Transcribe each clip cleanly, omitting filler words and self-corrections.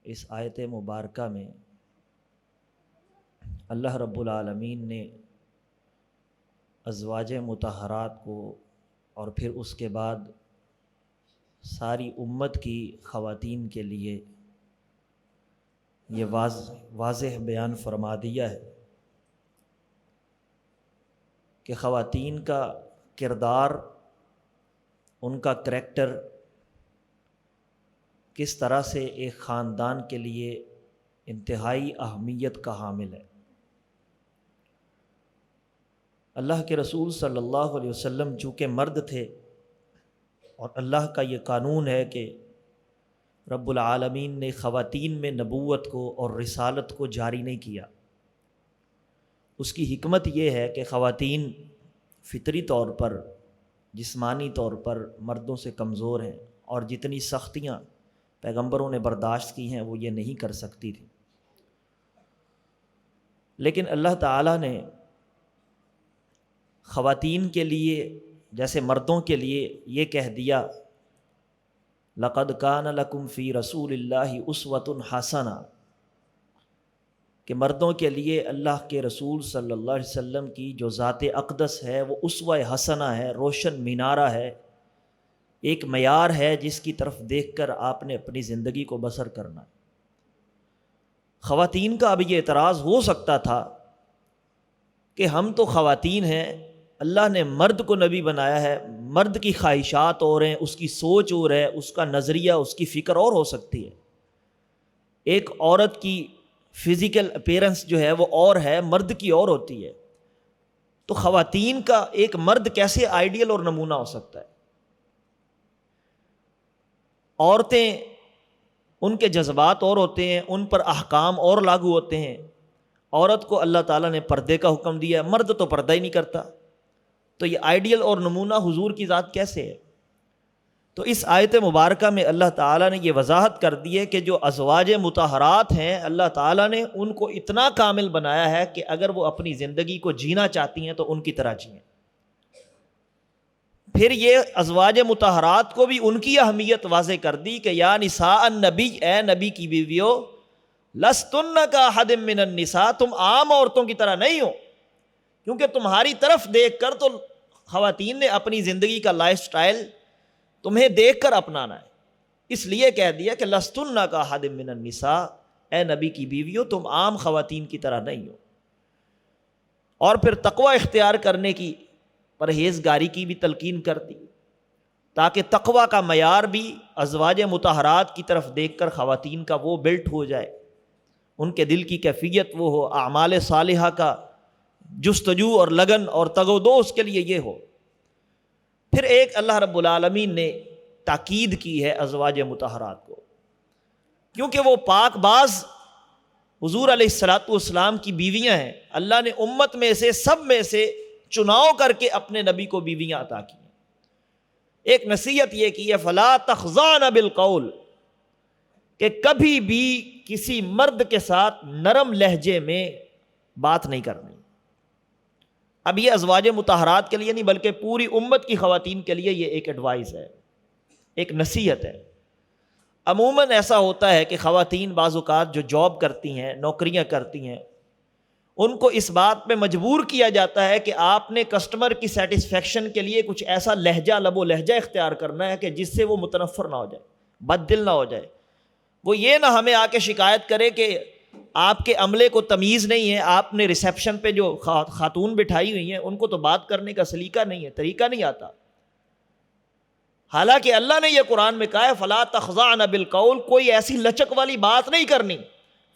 اس آیت مبارکہ میں اللہ رب العالمین نے ازواج مطہرات کو اور پھر اس کے بعد ساری امت کی خواتین کے لیے یہ واضح بیان فرما دیا ہے کہ خواتین کا کردار، ان کا کریکٹر کس طرح سے ایک خاندان کے لیے انتہائی اہمیت کا حامل ہے۔ اللہ کے رسول صلی اللہ علیہ وسلم چونکہ مرد تھے اور اللہ کا یہ قانون ہے کہ رب العالمین نے خواتین میں نبوت کو اور رسالت کو جاری نہیں کیا، اس کی حکمت یہ ہے کہ خواتین فطری طور پر، جسمانی طور پر مردوں سے کمزور ہیں، اور جتنی سختیاں پیغمبروں نے برداشت کی ہیں وہ یہ نہیں کر سکتی تھی، لیکن اللہ تعالیٰ نے خواتین کے لیے جیسے مردوں کے لیے یہ کہہ دیا، لَقَدْ كَانَ لَكُمْ فِي رَسُولِ اللَّهِ أُسْوَةٌ حَسَنَةٌ، کہ مردوں کے لیے اللہ کے رسول صلی اللہ علیہ وسلم کی جو ذات اقدس ہے وہ اسوہ حسنہ ہے، روشن مینارہ ہے، ایک معیار ہے جس کی طرف دیکھ کر آپ نے اپنی زندگی کو بسر کرنا ہے۔ خواتین کا اب یہ اعتراض ہو سکتا تھا کہ ہم تو خواتین ہیں، اللہ نے مرد کو نبی بنایا ہے، مرد کی خواہشات اور ہیں، اس کی سوچ اور ہے، اس کا نظریہ، اس کی فکر اور ہو سکتی ہے، ایک عورت کی فزیکل اپیرنس جو ہے وہ اور ہے، مرد کی اور ہوتی ہے، تو خواتین کا ایک مرد کیسے آئیڈیل اور نمونہ ہو سکتا ہے؟ عورتیں، ان کے جذبات اور ہوتے ہیں، ان پر احکام اور لاگو ہوتے ہیں۔ عورت کو اللہ تعالیٰ نے پردے کا حکم دیا ہے، مرد تو پردہ ہی نہیں کرتا، تو یہ آئیڈیل اور نمونہ حضور کی ذات کیسے ہے؟ تو اس آیت مبارکہ میں اللہ تعالیٰ نے یہ وضاحت کر دی ہے کہ جو ازواج مطہرات ہیں، اللہ تعالیٰ نے ان کو اتنا کامل بنایا ہے کہ اگر وہ اپنی زندگی کو جینا چاہتی ہیں تو ان کی طرح جئیں۔ پھر یہ ازواج مطہرات کو بھی ان کی اہمیت واضح کر دی کہ یا نساء النبی، اے نبی کی بیویو، لستن کاحد من النساء، تم عام عورتوں کی طرح نہیں ہو، کیونکہ تمہاری طرف دیکھ کر تو خواتین نے اپنی زندگی کا لائف سٹائل تمہیں دیکھ کر اپنانا ہے، اس لیے کہہ دیا کہ لستن کاحد من النساء، اے نبی کی بیویو تم عام خواتین کی طرح نہیں ہو۔ اور پھر تقوی اختیار کرنے کی، پرہیزگاری کی بھی تلقین کر دی، تاکہ تقوی کا معیار بھی ازواج مطہرات کی طرف دیکھ کر خواتین کا وہ بلٹ ہو جائے، ان کے دل کی کیفیت وہ ہو، اعمال صالحہ کا جستجو اور لگن اور تگ و دو اس کے لیے یہ ہو۔ پھر ایک اللہ رب العالمین نے تاکید کی ہے ازواج مطہرات کو، کیونکہ وہ پاک باز حضور علیہ الصلوۃ والسلام کی بیویاں ہیں، اللہ نے امت میں سے سب میں سے چناؤ کر کے اپنے نبی کو بیویاں عطا کی ہیں۔ ایک نصیحت یہ کی ہے، فلا تخضعن بالقول، کہ کبھی بھی کسی مرد کے ساتھ نرم لہجے میں بات نہیں کرنی۔ اب یہ ازواج مطہرات کے لیے نہیں بلکہ پوری امت کی خواتین کے لیے یہ ایک ایڈوائز ہے، ایک نصیحت ہے۔ عموماً ایسا ہوتا ہے کہ خواتین بعض اوقات جو جاب کرتی ہیں، نوکریاں کرتی ہیں، ان کو اس بات پہ مجبور کیا جاتا ہے کہ آپ نے کسٹمر کی سیٹسفیکشن کے لیے کچھ ایسا لہجہ، لب و لہجہ اختیار کرنا ہے کہ جس سے وہ متنفر نہ ہو جائے، بد دل نہ ہو جائے، وہ یہ نہ ہمیں آ کے شکایت کرے کہ آپ کے عملے کو تمیز نہیں ہے، آپ نے ریسیپشن پہ جو خاتون بٹھائی ہوئی ہیں ان کو تو بات کرنے کا سلیقہ نہیں ہے، طریقہ نہیں آتا۔ حالانکہ اللہ نے یہ قرآن میں کہا ہے فلا تخضعن بالقول، کوئی ایسی لچک والی بات نہیں کرنی،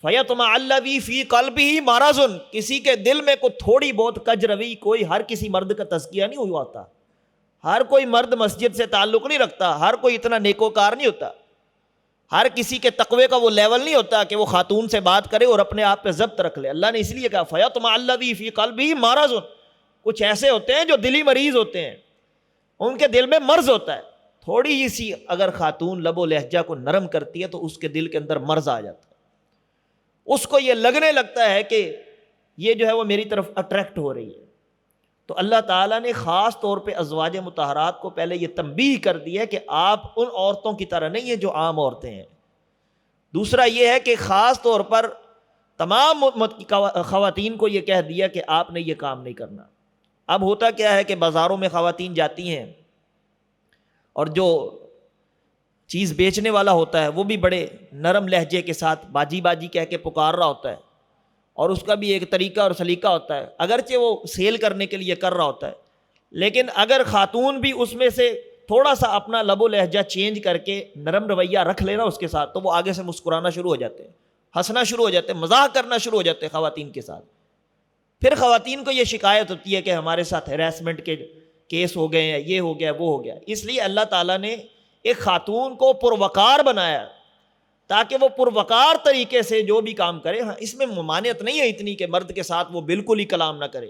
فیطمع الذی فی قلبہ مرض، کسی کے دل میں کوئی تھوڑی بہت کج روی، کوئی ہر کسی مرد کا تزکیہ نہیں ہوا ہوتا، ہر کوئی مرد مسجد سے تعلق نہیں رکھتا، ہر کوئی اتنا نیکوکار نہیں ہوتا، ہر کسی کے تقوی کا وہ لیول نہیں ہوتا کہ وہ خاتون سے بات کرے اور اپنے آپ پہ ضبط رکھ لے۔ اللہ نے اس لیے کہا فیطمع الذی فی قلبہ مرض، کچھ ایسے ہوتے ہیں جو دلی مریض ہوتے ہیں، ان کے دل میں مرض ہوتا ہے، تھوڑی سی اگر خاتون لب و لہجہ کو نرم کرتی ہے تو اس کے دل کے اندر مرض آ جاتا ہے، اس کو یہ لگنے لگتا ہے کہ یہ جو ہے وہ میری طرف اٹریکٹ ہو رہی ہے۔ تو اللہ تعالیٰ نے خاص طور پہ ازواج مطہرات کو پہلے یہ تنبیہ کر دی ہے کہ آپ ان عورتوں کی طرح نہیں ہیں جو عام عورتیں ہیں، دوسرا یہ ہے کہ خاص طور پر تمام امت کی خواتین کو یہ کہہ دیا کہ آپ نے یہ کام نہیں کرنا۔ اب ہوتا کیا ہے کہ بازاروں میں خواتین جاتی ہیں اور جو چیز بیچنے والا ہوتا ہے وہ بھی بڑے نرم لہجے کے ساتھ باجی باجی کہہ کے پکار رہا ہوتا ہے، اور اس کا بھی ایک طریقہ اور سلیقہ ہوتا ہے، اگرچہ وہ سیل کرنے کے لیے کر رہا ہوتا ہے، لیکن اگر خاتون بھی اس میں سے تھوڑا سا اپنا لب و لہجہ چینج کر کے نرم رویہ رکھ لینا اس کے ساتھ، تو وہ آگے سے مسکرانا شروع ہو جاتے ہیں، ہنسنا شروع ہو جاتے ہیں، مزاح کرنا شروع ہو جاتے ہیں خواتین کے ساتھ۔ پھر خواتین کو یہ شکایت ہوتی ہے کہ ہمارے ساتھ ہراسمنٹ کے کیس ہو گئے ہیں، یہ ہو گیا وہ ہو گیا۔ اس لیے اللہ تعالیٰ نے ایک خاتون کو پروقار بنایا تاکہ وہ پروقار طریقے سے جو بھی کام کرے۔ ہاں، اس میں ممانعت نہیں ہے اتنی کہ مرد کے ساتھ وہ بالکل ہی کلام نہ کرے۔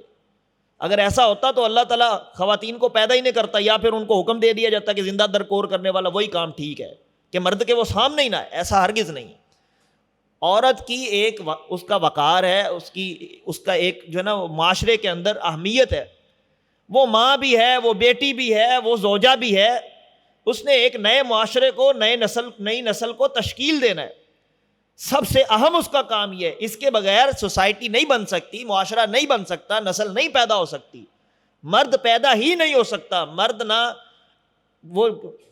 اگر ایسا ہوتا تو اللہ تعالیٰ خواتین کو پیدا ہی نہیں کرتا، یا پھر ان کو حکم دے دیا جاتا کہ زندہ درکور کرنے والا وہی کام ٹھیک ہے کہ مرد کے وہ سامنے ہی نہ ہے۔ ایسا ہرگز نہیں ہے۔ عورت کی ایک اس کا وقار ہے، اس کا ایک جو ہے نا معاشرے کے اندر اہمیت ہے۔ وہ ماں بھی ہے، وہ بیٹی بھی ہے، وہ زوجہ بھی ہے۔ اس نے ایک نئے معاشرے کو، نئی نسل کو تشکیل دینا ہے۔ سب سے اہم اس کا کام یہ ہے۔ اس کے بغیر سوسائٹی نہیں بن سکتی، معاشرہ نہیں بن سکتا، نسل نہیں پیدا ہو سکتی، مرد پیدا ہی نہیں ہو سکتا۔ مرد نہ وہ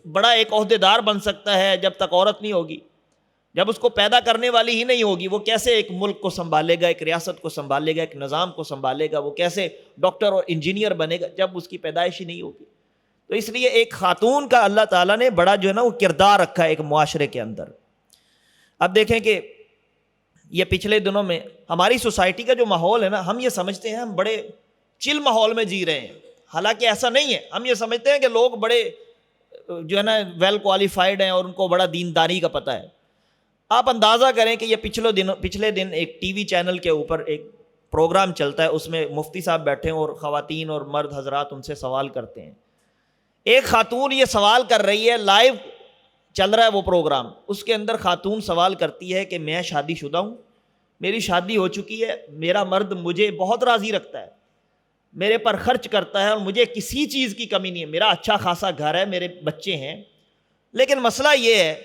بڑا ایک عہدیدار بن سکتا ہے جب تک عورت نہیں ہوگی۔ جب اس کو پیدا کرنے والی ہی نہیں ہوگی، وہ کیسے ایک ملک کو سنبھالے گا، ایک ریاست کو سنبھالے گا، ایک نظام کو سنبھالے گا؟ وہ کیسے ڈاکٹر اور انجینئر بنے گا جب اس کی پیدائش ہی نہیں ہوگی؟ تو اس لیے ایک خاتون کا اللہ تعالیٰ نے بڑا جو ہے نا وہ کردار رکھا ہے ایک معاشرے کے اندر۔ اب دیکھیں کہ یہ پچھلے دنوں میں ہماری سوسائٹی کا جو ماحول ہے نا، ہم یہ سمجھتے ہیں ہم بڑے چل ماحول میں جی رہے ہیں، حالانکہ ایسا نہیں ہے۔ ہم یہ سمجھتے ہیں کہ لوگ بڑے جو ہے نا ویل کوالیفائڈ ہیں اور ان کو بڑا دینداری کا پتہ ہے۔ آپ اندازہ کریں کہ یہ پچھلے دن ایک ٹی وی چینل کے اوپر ایک پروگرام چلتا ہے، اس میں مفتی صاحب بیٹھے ہیں اور خواتین اور مرد حضرات ان سے سوال کرتے ہیں۔ ایک خاتون یہ سوال کر رہی ہے، لائیو چل رہا ہے وہ پروگرام، اس کے اندر خاتون سوال کرتی ہے کہ میں شادی شدہ ہوں، میری شادی ہو چکی ہے، میرا مرد مجھے بہت راضی رکھتا ہے، میرے پر خرچ کرتا ہے اور مجھے کسی چیز کی کمی نہیں ہے، میرا اچھا خاصا گھر ہے، میرے بچے ہیں، لیکن مسئلہ یہ ہے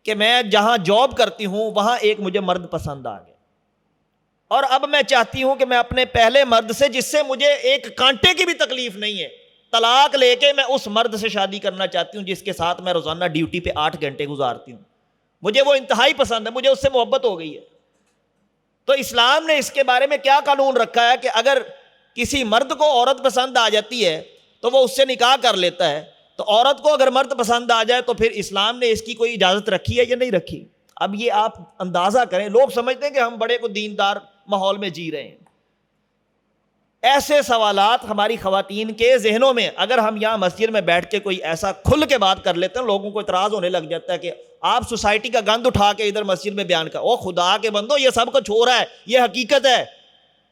کہ میں جہاں جاب کرتی ہوں وہاں ایک مجھے مرد پسند آ گیا، اور اب میں چاہتی ہوں کہ میں اپنے پہلے مرد سے، جس سے مجھے ایک کانٹے کی بھی تکلیف نہیں ہے، طلاق لے کے میں اس مرد سے شادی کرنا چاہتی ہوں جس کے ساتھ میں روزانہ ڈیوٹی پہ 8 گھنٹے گزارتی ہوں، مجھے وہ انتہائی پسند ہے، مجھے اس سے محبت ہو گئی ہے۔ تو اسلام نے اس کے بارے میں کیا قانون رکھا ہے کہ اگر کسی مرد کو عورت پسند آ جاتی ہے تو وہ اس سے نکاح کر لیتا ہے، تو عورت کو اگر مرد پسند آ جائے تو پھر اسلام نے اس کی کوئی اجازت رکھی ہے یا نہیں رکھی؟ اب یہ آپ اندازہ کریں، لوگ سمجھتے ہیں کہ ہم بڑے کو دیندار ماحول میں جی رہے ہیں۔ ایسے سوالات ہماری خواتین کے ذہنوں میں، اگر ہم یہاں مسجد میں بیٹھ کے کوئی ایسا کھل کے بات کر لیتے ہیں، لوگوں کو اعتراض ہونے لگ جاتا ہے کہ آپ سوسائٹی کا گند اٹھا کے ادھر مسجد میں بیان کر۔ او خدا کے بندو، یہ سب کچھ ہو رہا ہے، یہ حقیقت ہے،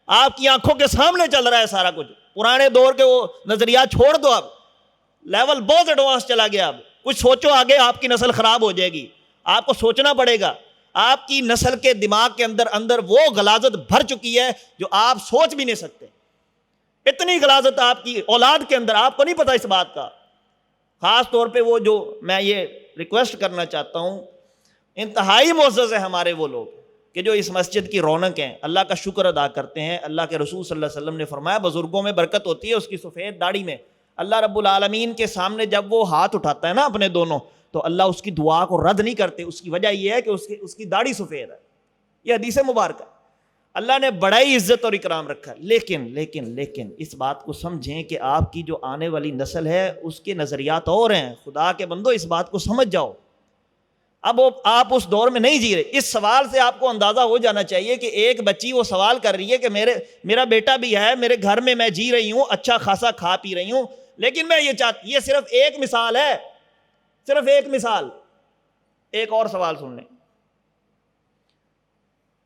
آپ کی آنکھوں کے سامنے چل رہا ہے سارا کچھ۔ پرانے دور کے وہ نظریات چھوڑ دو، اب لیول بہت ایڈوانس چلا گیا، اب کچھ سوچو، آگے آپ کی نسل خراب ہو جائے گی، آپ کو سوچنا پڑے گا۔ آپ کی نسل کے دماغ کے اندر وہ غلاظت بھر چکی ہے جو آپ سوچ بھی نہیں سکتے، اتنی غلاظت آپ کی اولاد کے اندر، آپ کو نہیں پتا اس بات کا۔ خاص طور پہ وہ جو میں یہ ریکویسٹ کرنا چاہتا ہوں، انتہائی معزز ہے ہمارے وہ لوگ کہ جو اس مسجد کی رونق ہیں، اللہ کا شکر ادا کرتے ہیں۔ اللہ کے رسول صلی اللہ علیہ وسلم نے فرمایا بزرگوں میں برکت ہوتی ہے اس کی سفید داڑھی میں۔ اللہ رب العالمین کے سامنے جب وہ ہاتھ اٹھاتا ہے نا اپنے دونوں، تو اللہ اس کی دعا کو رد نہیں کرتے۔ اس کی وجہ یہ ہے کہ اس کی داڑھی سفید ہے، یہ حدیث مبارکہ۔ اللہ نے بڑا ہی عزت اور اکرام رکھا ہے، لیکن اس بات کو سمجھیں کہ آپ کی جو آنے والی نسل ہے اس کے نظریات اور ہیں۔ خدا کے بندو، اس بات کو سمجھ جاؤ۔ اب آپ اس دور میں نہیں جی رہے۔ اس سوال سے آپ کو اندازہ ہو جانا چاہیے کہ ایک بچی وہ سوال کر رہی ہے کہ میرا بیٹا بھی ہے، میرے گھر میں جی رہی ہوں، اچھا خاصا کھا پی رہی ہوں، لیکن میں یہ چاہتی، یہ صرف ایک مثال ہے، صرف ایک مثال۔ ایک اور سوال سن لیں،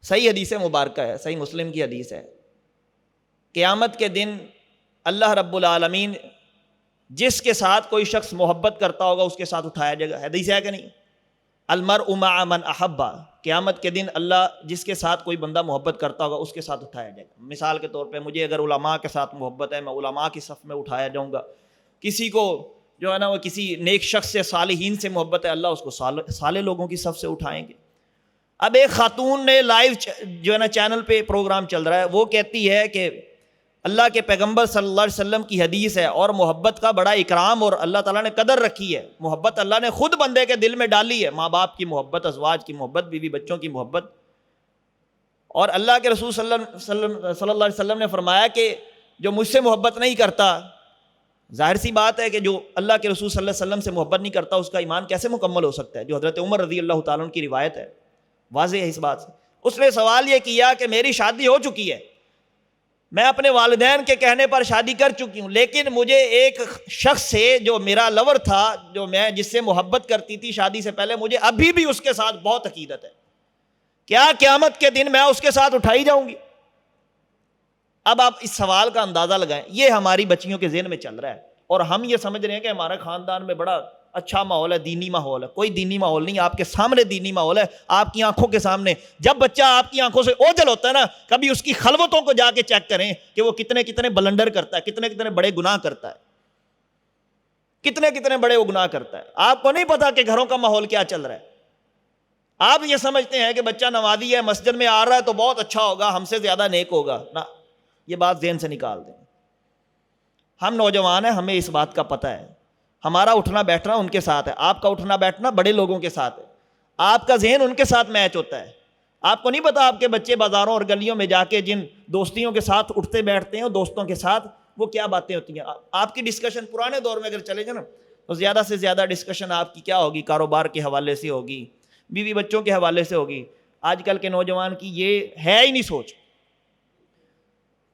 صحیح حدیث مبارکہ ہے، صحیح مسلم کی حدیث ہے۔ قیامت کے دن اللہ رب العالمین جس کے ساتھ کوئی شخص محبت کرتا ہوگا اس کے ساتھ اٹھایا جائے گا۔ حدیث ہے کہ نہیں؟ المرء مع من احبہ، قیامت کے دن اللہ جس کے ساتھ کوئی بندہ محبت کرتا ہوگا اس کے ساتھ اٹھایا جائے گا۔ مثال کے طور پہ مجھے اگر علماء کے ساتھ محبت ہے، میں علماء کی صف میں اٹھایا جاؤں گا۔ کسی کو جو ہے نا وہ کسی نیک شخص سے، صالحین سے محبت ہے، اللہ اس کو صالح لوگوں کی صف سے اٹھائیں گے۔ اب ایک خاتون نے لائیو جو ہے نا چینل پہ پروگرام چل رہا ہے، وہ کہتی ہے کہ اللہ کے پیغمبر صلی اللہ علیہ وسلم کی حدیث ہے اور محبت کا بڑا اکرام اور اللہ تعالیٰ نے قدر رکھی ہے، محبت اللہ نے خود بندے کے دل میں ڈالی ہے، ماں باپ کی محبت، ازواج کی محبت، بیوی بچوں کی محبت، اور اللہ کے رسول صلی اللہ علیہ وسلم نے فرمایا کہ جو مجھ سے محبت نہیں کرتا، ظاہر سی بات ہے کہ جو اللہ کے رسول صلی اللہ علیہ وسلم سے محبت نہیں کرتا اس کا ایمان کیسے مکمل ہو سکتا ہے، جو حضرت عمر رضی اللہ تعالیٰ عنہ کی روایت ہے، واضح ہے اس بات سے۔ اس نے سوال یہ کیا کہ میری شادی ہو چکی ہے، میں اپنے والدین کے کہنے پر شادی کر چکی ہوں، لیکن مجھے ایک شخص سے جو میرا لور تھا، جو میں جس سے محبت کرتی تھی شادی سے پہلے، مجھے ابھی بھی اس کے ساتھ بہت عقیدت ہے، کیا قیامت کے دن میں اس کے ساتھ اٹھائی جاؤں گی؟ اب آپ اس سوال کا اندازہ لگائیں، یہ ہماری بچیوں کے ذہن میں چل رہا ہے، اور ہم یہ سمجھ رہے ہیں کہ ہمارے خاندان میں بڑا اچھا ماحول ہے، دینی ماحول ہے۔ کوئی دینی ماحول نہیں، آپ کے سامنے دینی ماحول ہے، آپ کی آنکھوں کے سامنے۔ جب بچہ آپ کی آنکھوں سے اوجھل ہوتا ہے نا، کبھی اس کی خلوتوں کو جا کے چیک کریں کہ وہ کتنے کتنے بلنڈر کرتا ہے، کتنے کتنے بڑے گناہ کرتا ہے، کتنے کتنے بڑے وہ گناہ کرتا ہے۔ آپ کو نہیں پتا کہ گھروں کا ماحول کیا چل رہا ہے۔ آپ یہ سمجھتے ہیں کہ بچہ نمازی ہے، مسجد میں آ رہا ہے تو بہت اچھا ہوگا، ہم سے زیادہ نیک ہوگا، نہ، یہ بات ذہن سے نکال دیں۔ ہم نوجوان ہیں، ہمیں اس بات کا پتہ ہے، ہمارا اٹھنا بیٹھنا ان کے ساتھ ہے، آپ کا اٹھنا بیٹھنا بڑے لوگوں کے ساتھ ہے، آپ کا ذہن ان کے ساتھ میچ ہوتا ہے۔ آپ کو نہیں پتا آپ کے بچے بازاروں اور گلیوں میں جا کے جن دوستیوں کے ساتھ اٹھتے بیٹھتے ہیں، دوستوں کے ساتھ، وہ کیا باتیں ہوتی ہیں۔ آپ کی ڈسکشن پرانے دور میں اگر چلے جائیں نا تو زیادہ سے زیادہ ڈسکشن آپ کی کیا ہوگی؟ کاروبار کے حوالے سے ہوگی، بیوی بچوں کے حوالے سے ہوگی۔ آج کل کے نوجوان کی یہ ہے ہی نہیں سوچ،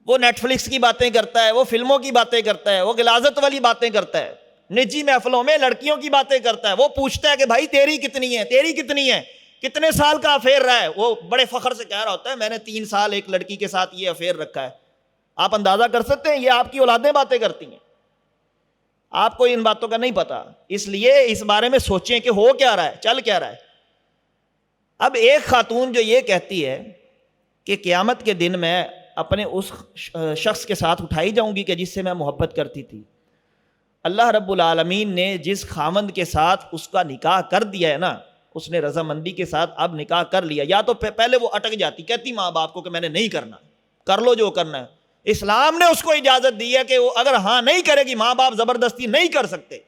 وہ نیٹ فلکس کی باتیں کرتا ہے، وہ فلموں کی باتیں کرتا ہے، وہ غلاظت والی باتیں کرتا ہے، نجی محفلوں میں لڑکیوں کی باتیں کرتا ہے۔ وہ پوچھتا ہے کہ بھائی تیری کتنی ہے، تیری کتنی ہے، کتنے سال کا افیئر رہا ہے؟ وہ بڑے فخر سے کہہ رہا ہوتا ہے میں نے 3 سال ایک لڑکی کے ساتھ یہ افیئر رکھا ہے۔ آپ اندازہ کر سکتے ہیں یہ آپ کی اولادیں باتیں کرتی ہیں، آپ کو ان باتوں کا نہیں پتا، اس لیے اس بارے میں سوچیں کہ ہو کیا رہا ہے، چل کیا رہا ہے۔ اب ایک خاتون جو یہ کہتی ہے کہ قیامت کے دن میں اپنے اس شخص کے ساتھ اٹھائی جاؤں گی کہ جس سے میں محبت کرتی تھی، اللہ رب العالمین نے جس خاوند کے ساتھ اس کا نکاح کر دیا ہے نا، اس نے رضامندی کے ساتھ اب نکاح کر لیا، یا تو پہلے وہ اٹک جاتی، کہتی ماں باپ کو کہ میں نے نہیں کرنا، کر لو جو کرنا ہے۔ اسلام نے اس کو اجازت دی ہے کہ وہ اگر ہاں نہیں کرے گی، ماں باپ زبردستی نہیں کر سکتے،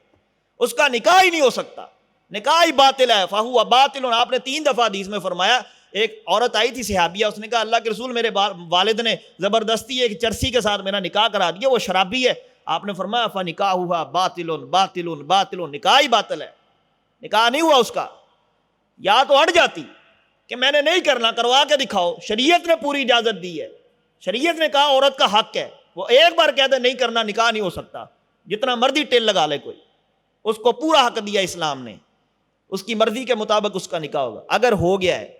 اس کا نکاح ہی نہیں ہو سکتا، نکاح ہی باطل ہے، فہو باطل۔ آپ نے 3 دفعہ حدیث میں فرمایا۔ ایک عورت آئی تھی صحابیہ، اس نے کہا اللہ کے رسول میرے والد نے زبردستی ایک چرسی کے ساتھ میرا نکاح کرا دیا، وہ شرابی ہے۔ آپ نے فرمایا فنکاح ہوا باطل باطل باطل، نکاح ہی باطل ہے، نکاح نہیں ہوا اس کا۔ یا تو ہٹ جاتی کہ میں نے نہیں کرنا، کروا کے دکھاؤ، شریعت نے پوری اجازت دی ہے، شریعت نے کہا عورت کا حق ہے، وہ ایک بار کہہ دے نہیں کرنا، نکاح نہیں ہو سکتا، جتنا مرضی ٹیل لگا لے کوئی، اس کو پورا حق دیا اسلام نے، اس کی مرضی کے مطابق اس کا نکاح ہوگا۔ اگر ہو گیا ہے،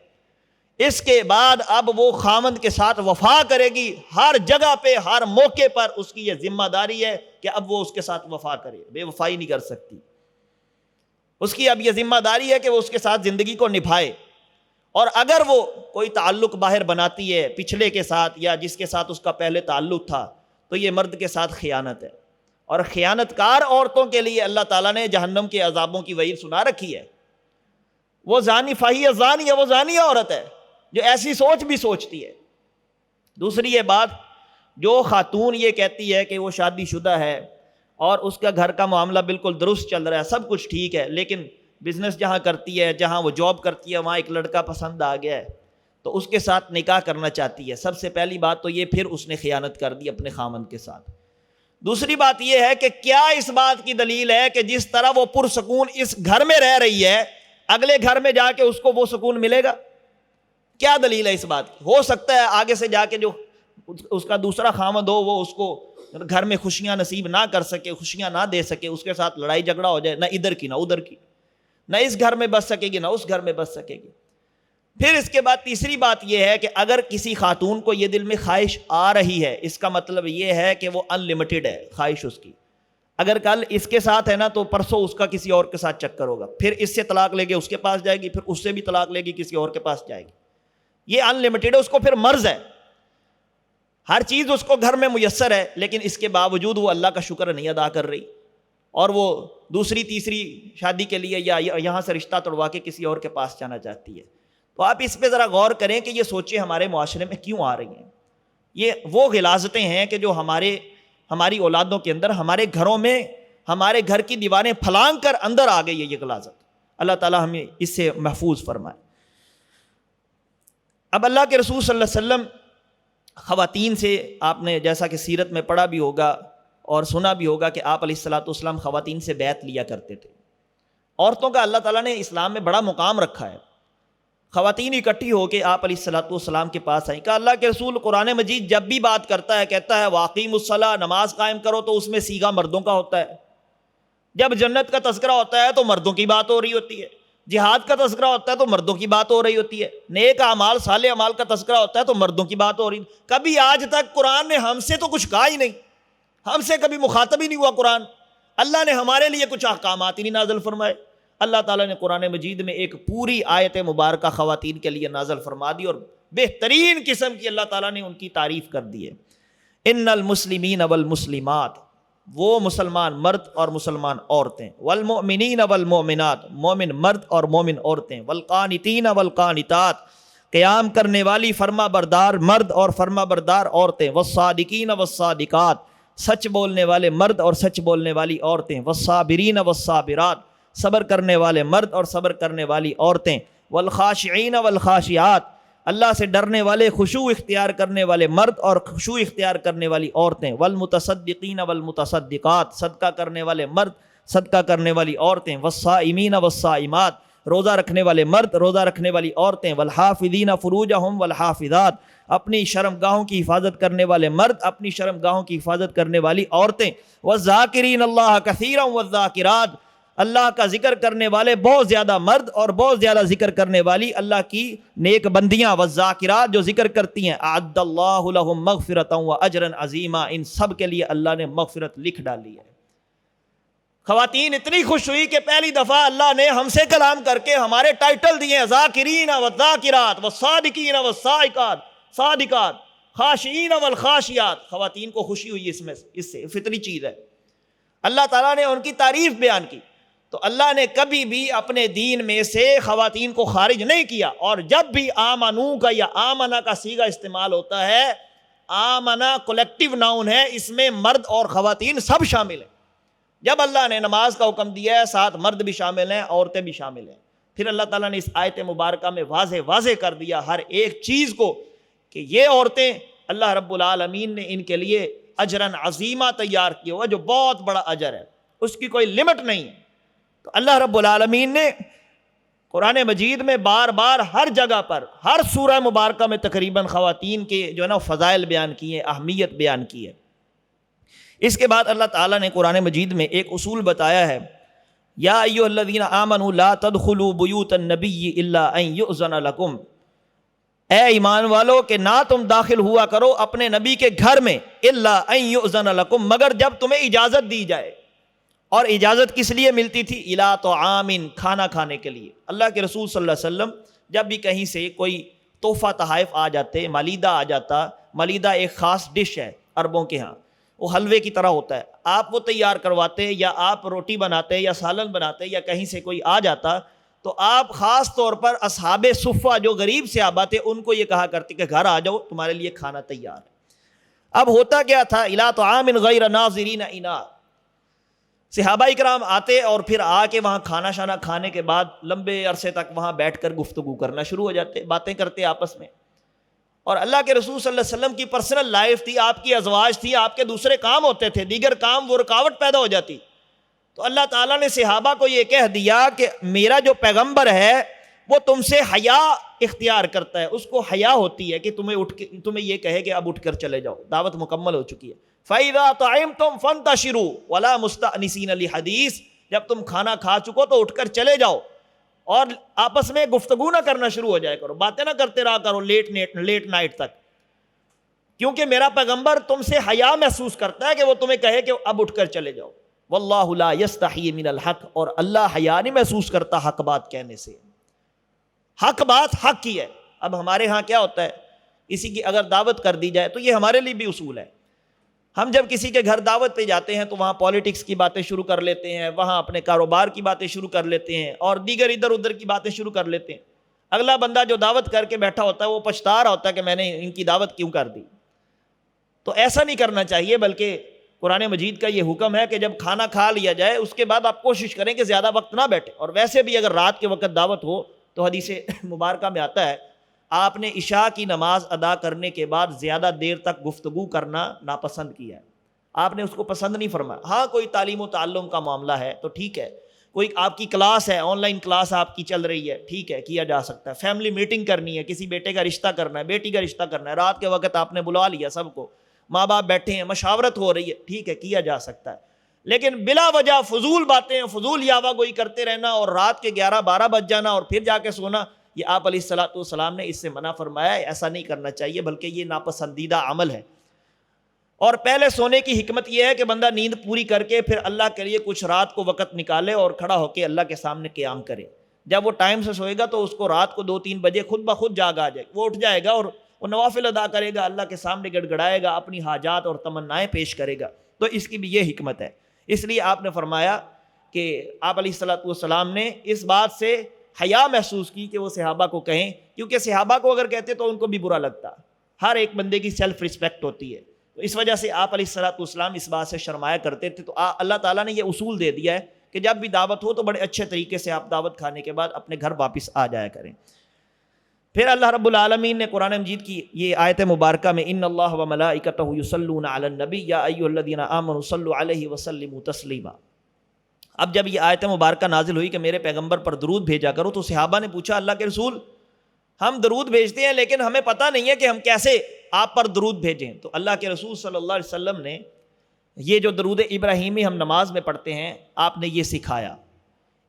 اس کے بعد اب وہ خامند کے ساتھ وفا کرے گی، ہر جگہ پہ ہر موقع پر اس کی یہ ذمہ داری ہے کہ اب وہ اس کے ساتھ وفا کرے، بے وفائی نہیں کر سکتی۔ اس کی اب یہ ذمہ داری ہے کہ وہ اس کے ساتھ زندگی کو نبھائے، اور اگر وہ کوئی تعلق باہر بناتی ہے پچھلے کے ساتھ یا جس کے ساتھ اس کا پہلے تعلق تھا، تو یہ مرد کے ساتھ خیانت ہے، اور خیانت کار عورتوں کے لیے اللہ تعالیٰ نے جہنم کے عذابوں کی وعید سنا رکھی ہے۔ وہ زانی فہی زانی ہے، وہ زانی عورت ہے جو ایسی سوچ بھی سوچتی ہے۔ دوسری یہ بات، جو خاتون یہ کہتی ہے کہ وہ شادی شدہ ہے اور اس کا گھر کا معاملہ بالکل درست چل رہا ہے، سب کچھ ٹھیک ہے، لیکن بزنس جہاں کرتی ہے، جہاں وہ جاب کرتی ہے، وہاں ایک لڑکا پسند آ گیا ہے تو اس کے ساتھ نکاح کرنا چاہتی ہے، سب سے پہلی بات تو یہ پھر اس نے خیانت کر دی اپنے خامند کے ساتھ۔ دوسری بات یہ ہے کہ کیا اس بات کی دلیل ہے کہ جس طرح وہ پرسکون اس گھر میں رہ رہی ہے، اگلے گھر میں جا کے اس کو وہ سکون ملے گا؟ کیا دلیل ہے اس بات کی؟ ہو سکتا ہے آگے سے جا کے جو اس کا دوسرا خامند ہو وہ اس کو گھر میں خوشیاں نصیب نہ کر سکے، خوشیاں نہ دے سکے، اس کے ساتھ لڑائی جھگڑا ہو جائے، نہ ادھر کی نہ ادھر کی، نہ اس گھر میں بس سکے گی نہ اس گھر میں بس سکے گی۔ پھر اس کے بعد تیسری بات یہ ہے کہ اگر کسی خاتون کو یہ دل میں خواہش آ رہی ہے، اس کا مطلب یہ ہے کہ وہ ان لمیٹڈ ہے خواہش اس کی۔ اگر کل اس کے ساتھ ہے نا تو پرسوں اس کا کسی اور کے ساتھ چکر ہوگا، پھر اس سے طلاق لے کے اس کے پاس جائے گی، پھر اس سے بھی طلاق لے گی کسی اور کے پاس جائے گی، یہ ان لمیٹڈ ہے، اس کو پھر مرض ہے، ہر چیز اس کو گھر میں میسر ہے، لیکن اس کے باوجود وہ اللہ کا شکر نہیں ادا کر رہی، اور وہ دوسری تیسری شادی کے لیے یا یہاں سے رشتہ توڑوا کے کسی اور کے پاس جانا چاہتی ہے۔ تو آپ اس پہ ذرا غور کریں کہ یہ سوچیں ہمارے معاشرے میں کیوں آ رہی ہیں. یہ وہ غلاظتیں ہیں کہ جو ہماری اولادوں کے اندر، ہمارے گھروں میں، ہمارے گھر کی دیواریں پھلانگ کر اندر آ گئی ہے یہ غلاظت. اللہ تعالیٰ ہمیں اس سے محفوظ فرمائے. اب اللہ کے رسول صلی اللہ علیہ وسلم خواتین سے، آپ نے جیسا کہ سیرت میں پڑھا بھی ہوگا اور سنا بھی ہوگا کہ آپ علیہ الصلوۃ والسلام خواتین سے بیعت لیا کرتے تھے. عورتوں کا اللہ تعالیٰ نے اسلام میں بڑا مقام رکھا ہے. خواتین اکٹھی ہو کے آپ علیہ الصلوۃ والسلام کے پاس آئیں. کہ اللہ کے رسول قرآن مجید جب بھی بات کرتا ہے کہتا ہے واقیموا الصلاۃ، نماز قائم کرو، تو اس میں صیغہ مردوں کا ہوتا ہے. جب جنت کا تذکرہ ہوتا ہے تو مردوں کی بات ہو رہی ہوتی ہے. جہاد کا تذکرہ ہوتا ہے تو مردوں کی بات ہو رہی ہوتی ہے. نیک اعمال، صالح اعمال کا تذکرہ ہوتا ہے تو مردوں کی بات ہو رہی ہے. کبھی آج تک قرآن نے ہم سے تو کچھ کہا ہی نہیں، ہم سے کبھی مخاطب ہی نہیں ہوا قرآن. اللہ نے ہمارے لیے کچھ احکامات ہی نہیں نازل فرمائے. اللہ تعالیٰ نے قرآن مجید میں ایک پوری آیت مبارکہ خواتین کے لیے نازل فرما دی، اور بہترین قسم کی اللہ تعالیٰ نے ان کی تعریف کر دی ہے. ان المسلمین والمسلمات، وہ مسلمان مرد اور مسلمان عورتیں، والمؤمنین والمؤمنات، مومن مرد اور مومن عورتیں، والقانتین والقانتات، قیام کرنے والی فرما بردار مرد اور فرما بردار عورتیں، والصادقین والصادقات، سچ بولنے والے مرد اور سچ بولنے والی عورتیں، والصابرین والصابرات، صبر کرنے والے مرد اور صبر کرنے والی عورتیں، والخاشعین والخاشعات، اللہ سے ڈرنے والے، خشوع اختیار کرنے والے مرد اور خشوع اختیار کرنے والی عورتیں، والمتصدقین والمتصدقات، صدقہ کرنے والے مرد، صدقہ کرنے والی عورتیں، والصائمین والصائمات، روزہ رکھنے والے مرد، روزہ رکھنے والی عورتیں، والحافظین فروجہم والحافظات، اپنی شرم گاہوں کی حفاظت کرنے والے مرد، اپنی شرم گاہوں کی حفاظت کرنے والی عورتیں، والذاکرین اللہ کثیرا والذاکرات، اللہ کا ذکر کرنے والے بہت زیادہ مرد اور بہت زیادہ ذکر کرنے والی اللہ کی نیک بندیاں، والذاکرات، جو ذکر کرتی ہیں، اعد اللہ لہم مغفرۃ واجرا عظیما، ان سب کے لیے اللہ نے مغفرت لکھ ڈالی ہے. خواتین اتنی خوش ہوئی کہ پہلی دفعہ اللہ نے ہم سے کلام کر کے ہمارے ٹائٹل دیے ہیں، ذاکرین والذاکرات والصادقین والصادقات، صادقات، خاشعین والخاشعات. خواتین کو خوشی ہوئی اس سے فطری چیز ہے. اللہ تعالیٰ نے ان کی تعریف بیان کی. تو اللہ نے کبھی بھی اپنے دین میں سے خواتین کو خارج نہیں کیا. اور جب بھی آمنو کا یا آمنا کا صیغہ استعمال ہوتا ہے، آمنا کولیکٹیو ناؤن ہے، اس میں مرد اور خواتین سب شامل ہیں. جب اللہ نے نماز کا حکم دیا ہے، ساتھ مرد بھی شامل ہیں، عورتیں بھی شامل ہیں. پھر اللہ تعالیٰ نے اس آیت مبارکہ میں واضح کر دیا ہر ایک چیز کو کہ یہ عورتیں اللہ رب العالمین نے ان کے لیے اجراً عظیمہ تیار کیا ہوا، جو بہت بڑا اجر ہے، اس کی کوئی لمٹ نہیں ہے. تو اللہ رب العالمین نے قرآن مجید میں بار بار ہر جگہ پر، ہر سورہ مبارکہ میں تقریباً خواتین کے جو ہے نا فضائل بیان کیے، اہمیت بیان کی ہے. اس کے بعد اللہ تعالیٰ نے قرآن مجید میں ایک اصول بتایا ہے، یا ایھا الذین آمنوا لا تدخلوا بیوت النبی الا ان یؤذن لکم، اے ایمان والو کہ نہ تم داخل ہوا کرو اپنے نبی کے گھر میں، الا ان یؤذن لکم، مگر جب تمہیں اجازت دی جائے. اور اجازت کس لیے ملتی تھی؟ الی طعام، کھانا کھانے کے لیے. اللہ کے رسول صلی اللہ علیہ وسلم جب بھی کہیں سے کوئی تحفہ تحائف آ جاتے، ملیدہ آ جاتا، ملیدہ ایک خاص ڈش ہے عربوں کے ہاں، وہ حلوے کی طرح ہوتا ہے، آپ وہ تیار کرواتے، یا آپ روٹی بناتے یا سالن بناتے، یا کہیں سے کوئی آ جاتا تو آپ خاص طور پر اصحاب صفہ جو غریب صحابہ تھے ان کو یہ کہا کرتے کہ گھر آ جاؤ، تمہارے لیے کھانا تیار ہے. اب ہوتا کیا تھا؟ الی طعام غیر ناظرین اناء، صحابہ اکرام آتے اور پھر آ کے وہاں کھانا شانا کھانے کے بعد لمبے عرصے تک وہاں بیٹھ کر گفتگو کرنا شروع ہو جاتے، باتیں کرتے آپس میں. اور اللہ کے رسول صلی اللہ علیہ وسلم کی پرسنل لائف تھی، آپ کی ازواج تھی، آپ کے دوسرے کام ہوتے تھے، دیگر کام، وہ رکاوٹ پیدا ہو جاتی. تو اللہ تعالیٰ نے صحابہ کو یہ کہہ دیا کہ میرا جو پیغمبر ہے وہ تم سے حیا اختیار کرتا ہے، اس کو حیا ہوتی ہے کہ تمہیں یہ کہے کہ اب اٹھ کر چلے جاؤ، دعوت مکمل ہو چکی ہے. فَإِذَا طَعِمْتُمْ فَانْتَشِرُوا وَلَا مُسْتَأْنِسِينَ لِحَدِيثٍ، جب تم کھانا کھا چکو تو اٹھ کر چلے جاؤ اور آپس میں گفتگو نہ کرنا شروع ہو جائے کرو، باتیں نہ کرتے رہا کرو لیٹ نائٹ تک، کیونکہ میرا پیغمبر تم سے حیا محسوس کرتا ہے کہ وہ تمہیں کہے کہ اب اٹھ کر چلے جاؤ. واللہ لا یستحیی من الحق، اور اللہ حیا نہیں محسوس کرتا حق بات کہنے سے. حق بات حق ہی ہے. اب ہمارے ہاں کیا ہوتا ہے، کسی کی اگر دعوت کر دی جائے تو یہ ہمارے لیے بھی اصول ہے، ہم جب کسی کے گھر دعوت پہ جاتے ہیں تو وہاں پالیٹکس کی باتیں شروع کر لیتے ہیں، وہاں اپنے کاروبار کی باتیں شروع کر لیتے ہیں، اور دیگر ادھر ادھر کی باتیں شروع کر لیتے ہیں. اگلا بندہ جو دعوت کر کے بیٹھا ہوتا ہے وہ پچھتا رہا ہوتا ہے کہ میں نے ان کی دعوت کیوں کر دی. تو ایسا نہیں کرنا چاہیے، بلکہ قرآن مجید کا یہ حکم ہے کہ جب کھانا کھا لیا جائے اس کے بعد آپ کوشش کریں کہ زیادہ وقت نہ بیٹھے. اور ویسے بھی اگر رات کے وقت دعوت ہو تو حدیث مبارکہ میں آتا ہے آپ نے عشاء کی نماز ادا کرنے کے بعد زیادہ دیر تک گفتگو کرنا ناپسند کیا ہے. آپ نے اس کو پسند نہیں فرمایا. ہاں کوئی تعلیم و تعلم کا معاملہ ہے تو ٹھیک ہے، کوئی آپ کی کلاس ہے، آن لائن کلاس آپ کی چل رہی ہے، ٹھیک ہے کیا جا سکتا ہے. فیملی میٹنگ کرنی ہے، کسی بیٹے کا رشتہ کرنا ہے، بیٹی کا رشتہ کرنا ہے، رات کے وقت آپ نے بلا لیا سب کو، ماں باپ بیٹھے ہیں، مشاورت ہو رہی ہے، ٹھیک ہے کیا جا سکتا ہے. لیکن بلا وجہ فضول باتیں، فضول یاوہ گوئی کرتے رہنا اور رات کے 11-12 بج جانا اور پھر جا کے سونا، یہ آپ علیہ الصلوۃ والسلام نے اس سے منع فرمایا ہے. ایسا نہیں کرنا چاہیے، بلکہ یہ ناپسندیدہ عمل ہے. اور پہلے سونے کی حکمت یہ ہے کہ بندہ نیند پوری کر کے پھر اللہ کے لیے کچھ رات کو وقت نکالے اور کھڑا ہو کے اللہ کے سامنے قیام کرے. جب وہ ٹائم سے سوئے گا تو اس کو رات کو 2-3 بجے خود بخود جاگ آ جائے، وہ اٹھ جائے گا اور وہ نوافل ادا کرے گا، اللہ کے سامنے گڑ گڑائے گا، اپنی حاجات اور تمنائیں پیش کرے گا. تو اس کی بھی یہ حکمت ہے. اس لیے آپ نے فرمایا کہ آپ علیہ الصلوۃ والسلام نے اس بات سے حیا محسوس کی کہ وہ صحابہ کو کہیں، کیونکہ صحابہ کو اگر کہتے تو ان کو بھی برا لگتا. ہر ایک بندے کی سیلف رسپیکٹ ہوتی ہے، تو اس وجہ سے آپ علیہ الصلوۃ والسلام اس بات سے شرمایا کرتے تھے. تو اللہ تعالیٰ نے یہ اصول دے دیا ہے کہ جب بھی دعوت ہو تو بڑے اچھے طریقے سے آپ دعوت کھانے کے بعد اپنے گھر واپس آ جایا کریں. پھر اللہ رب العالمین نے قرآن مجید کی یہ آیت مبارکہ میں ان اللہ و ملائکتہ یصلون علی النبی یا ایھا الذین آمنوا صلوا علیہ وسلموا تسلیما. اب جب یہ آیت مبارکہ نازل ہوئی کہ میرے پیغمبر پر درود بھیجا کرو، تو صحابہ نے پوچھا اللہ کے رسول ہم درود بھیجتے ہیں لیکن ہمیں پتہ نہیں ہے کہ ہم کیسے آپ پر درود بھیجیں. تو اللہ کے رسول صلی اللہ علیہ وسلم نے یہ جو درود ابراہیمی ہم نماز میں پڑھتے ہیں آپ نے یہ سکھایا.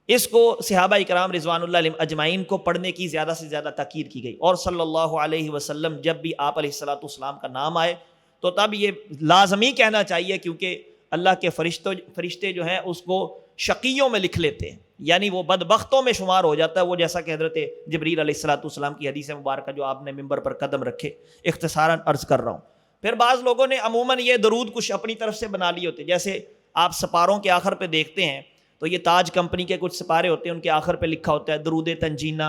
اس کو صحابہ اکرام رضوان اللہ علیہم اجمعین کو پڑھنے کی زیادہ سے زیادہ تاکید کی گئی. اور صلی اللہ علیہ وسلم جب بھی آپ علیہ الصلوۃ والسلام کا نام آئے تو تب یہ لازمی کہنا چاہیے، کیونکہ اللہ کے فرشتے جو ہیں اس کو شقیوں میں لکھ لیتے ہیں، یعنی وہ بدبختوں میں شمار ہو جاتا ہے وہ، جیسا کہ حضرت جبریل علیہ الصلوۃ والسلام کی حدیث مبارکہ جو آپ نے ممبر پر قدم رکھے اختصاراً عرض کر رہا ہوں. پھر بعض لوگوں نے عموماً یہ درود کچھ اپنی طرف سے بنا لیے ہوتے، جیسے آپ سپاروں کے آخر پہ دیکھتے ہیں تو یہ تاج کمپنی کے کچھ سپارے ہوتے ہیں، ان کے آخر پہ لکھا ہوتا ہے درود تنجینہ،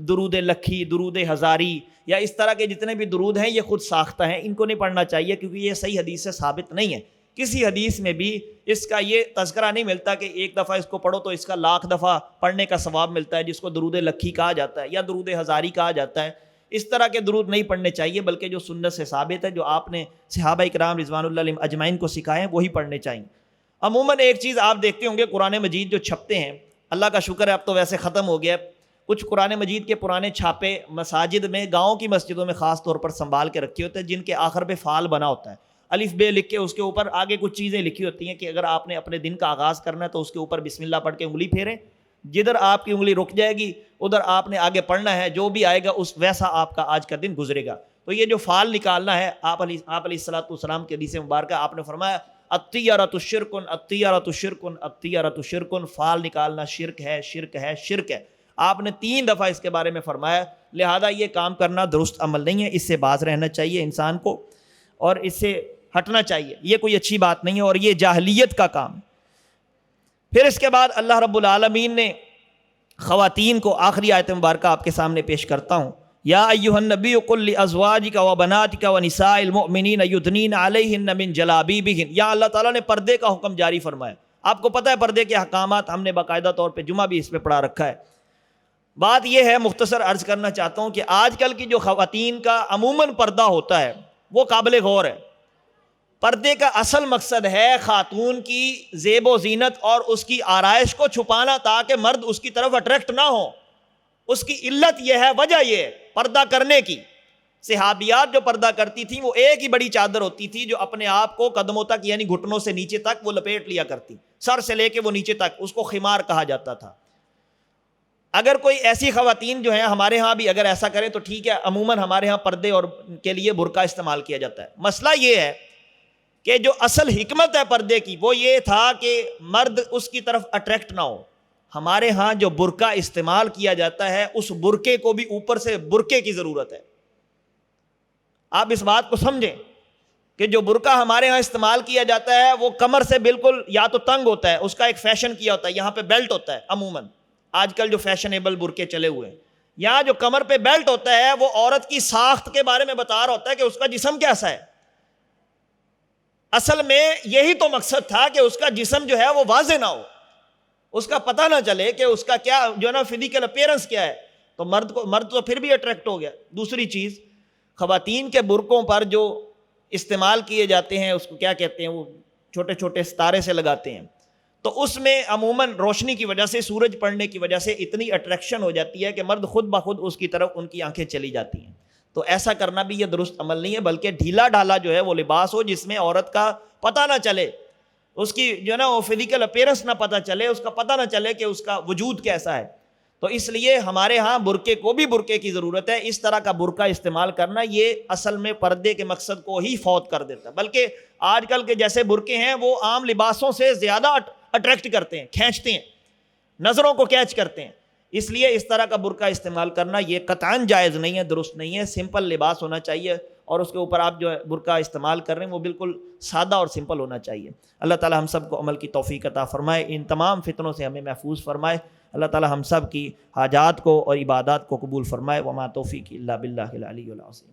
درود لکھی، درود ہزاری، یا اس طرح کے جتنے بھی درود ہیں یہ خود ساختہ ہیں. ان کو نہیں پڑھنا چاہیے کیونکہ یہ صحیح حدیث سے ثابت نہیں ہے. کسی حدیث میں بھی اس کا یہ تذکرہ نہیں ملتا کہ ایک دفعہ اس کو پڑھو تو اس کا 1,00,000 دفعہ پڑھنے کا ثواب ملتا ہے، جس کو درود لکھی کہا جاتا ہے یا درود ہزاری کہا جاتا ہے. اس طرح کے درود نہیں پڑھنے چاہیے، بلکہ جو سنت سے ثابت ہے، جو آپ نے صحابہ اکرام رضوان اللہ علیہم اجمعین کو سکھائے ہیں وہی پڑھنے چاہیے. عموماً ایک چیز آپ دیکھتے ہوں گے قرآن مجید جو چھپتے ہیں، اللہ کا شکر ہے اب تو ویسے ختم ہو گیا، کچھ قرآن مجید کے پرانے چھاپے مساجد میں، گاؤں کی مسجدوں میں خاص طور پر سنبھال کے رکھے ہوتے ہیں، جن کے آخر پہ فعال بنا ہوتا ہے، الف بے لکھ کے اس کے اوپر آگے کچھ چیزیں لکھی ہوتی ہیں کہ اگر آپ نے اپنے دن کا آغاز کرنا ہے تو اس کے اوپر بسم اللہ پڑھ کے انگلی پھیریں، جدھر آپ کی انگلی رک جائے گی ادھر آپ نے آگے پڑھنا ہے، جو بھی آئے گا اس ویسا آپ کا آج کا دن گزرے گا. تو یہ جو فعال نکالنا ہے، آپ علیہ الصلوۃ والسلام کے حدیث مبارکہ آپ نے فرمایا الطیرۃ شرک، الطیرۃ شرک، الطیرۃ شرک، فعال نکالنا شرک ہے، شرک ہے، شرک ہے. آپ نے 3 دفعہ اس کے بارے میں فرمایا. لہذا یہ کام کرنا درست عمل نہیں ہے، اس سے باز رہنا چاہیے انسان کو اور اس سے ہٹنا چاہیے. یہ کوئی اچھی بات نہیں ہے اور یہ جاہلیت کا کام ہے. پھر اس کے بعد اللہ رب العالمین نے خواتین کو، آخری آیت مبارکہ آپ کے سامنے پیش کرتا ہوں، یا ایھا النبی قل لازواجک وبناتک ونساء المؤمنین یدنین علیہن من جلابیبہن. یا اللہ تعالیٰ نے پردے کا حکم جاری فرمایا. آپ کو پتہ ہے پردے کے احکامات، ہم نے باقاعدہ طور پہ جمعہ بھی اس پہ پڑھا رکھا ہے. بات یہ ہے، مختصر عرض کرنا چاہتا ہوں کہ آج کل کی جو خواتین کا عموماً پردہ ہوتا ہے وہ قابل غور ہے. پردے کا اصل مقصد ہے خاتون کی زیب و زینت اور اس کی آرائش کو چھپانا تاکہ مرد اس کی طرف اٹریکٹ نہ ہو. اس کی علت یہ ہے، وجہ یہ ہے پردہ کرنے کی. صحابیات جو پردہ کرتی تھیں وہ ایک ہی بڑی چادر ہوتی تھی جو اپنے آپ کو قدموں تک یعنی گھٹنوں سے نیچے تک وہ لپیٹ لیا کرتی، سر سے لے کے وہ نیچے تک، اس کو خمار کہا جاتا تھا. اگر کوئی ایسی خواتین جو ہیں ہمارے ہاں بھی اگر ایسا کریں تو ٹھیک ہے، عموماً ہمارے ہاں پردے اور کے لیے برقع استعمال کیا جاتا ہے. مسئلہ یہ ہے کہ جو اصل حکمت ہے پردے کی وہ یہ تھا کہ مرد اس کی طرف اٹریکٹ نہ ہو. ہمارے ہاں جو برقع استعمال کیا جاتا ہے اس برقعے کو بھی اوپر سے برقعے کی ضرورت ہے. آپ اس بات کو سمجھیں کہ جو برقع ہمارے ہاں استعمال کیا جاتا ہے وہ کمر سے بالکل یا تو تنگ ہوتا ہے، اس کا ایک فیشن کیا ہوتا ہے، یہاں پہ بیلٹ ہوتا ہے. عموماً آج کل جو فیشنیبل برقعے چلے ہوئے ہیں یہاں جو کمر پہ بیلٹ ہوتا ہے وہ عورت کی ساخت کے بارے میں بتا رہا ہوتا ہے کہ اس کا جسم کیسا ہے. اصل میں یہی تو مقصد تھا کہ اس کا جسم جو ہے وہ واضح نہ ہو, اس کا پتہ نہ چلے کہ اس کا کیا جو ہے نا فزیکل اپیرنس کیا ہے. تو مرد تو پھر بھی اٹریکٹ ہو گیا. دوسری چیز, خواتین کے برقعوں پر جو استعمال کیے جاتے ہیں اس کو کیا کہتے ہیں, وہ چھوٹے چھوٹے ستارے سے لگاتے ہیں, تو اس میں عموماً روشنی کی وجہ سے, سورج پڑنے کی وجہ سے اتنی اٹریکشن ہو جاتی ہے کہ مرد خود بخود اس کی طرف ان کی آنکھیں چلی جاتی ہیں. تو ایسا کرنا بھی یہ درست عمل نہیں ہے, بلکہ ڈھیلا ڈھالا جو ہے وہ لباس ہو جس میں عورت کا پتہ نہ چلے, اس کی جو ہے نا وہ فزیکل اپیرنس نہ پتہ چلے, اس کا پتہ نہ چلے کہ اس کا وجود کیسا ہے. تو اس لیے ہمارے ہاں برقعے کو بھی برقعے کی ضرورت ہے. اس طرح کا برقع استعمال کرنا یہ اصل میں پردے کے مقصد کو ہی فوت کر دیتا ہے. بلکہ آج کل کے جیسے برقعے ہیں وہ عام لباسوں سے زیادہ اٹریکٹ کرتے ہیں, کھینچتے ہیں, نظروں کو کیچ کرتے ہیں. اس لیے اس طرح کا برقع استعمال کرنا یہ قطعاً جائز نہیں ہے, درست نہیں ہے. سمپل لباس ہونا چاہیے اور اس کے اوپر آپ جو ہے برقع استعمال کر رہے ہیں وہ بالکل سادہ اور سمپل ہونا چاہیے. اللہ تعالی ہم سب کو عمل کی توفیق عطا فرمائے, ان تمام فتنوں سے ہمیں محفوظ فرمائے. اللہ تعالی ہم سب کی حاجات کو اور عبادات کو قبول فرمائے. وما توفیقی الا باللہ العلی العظیم.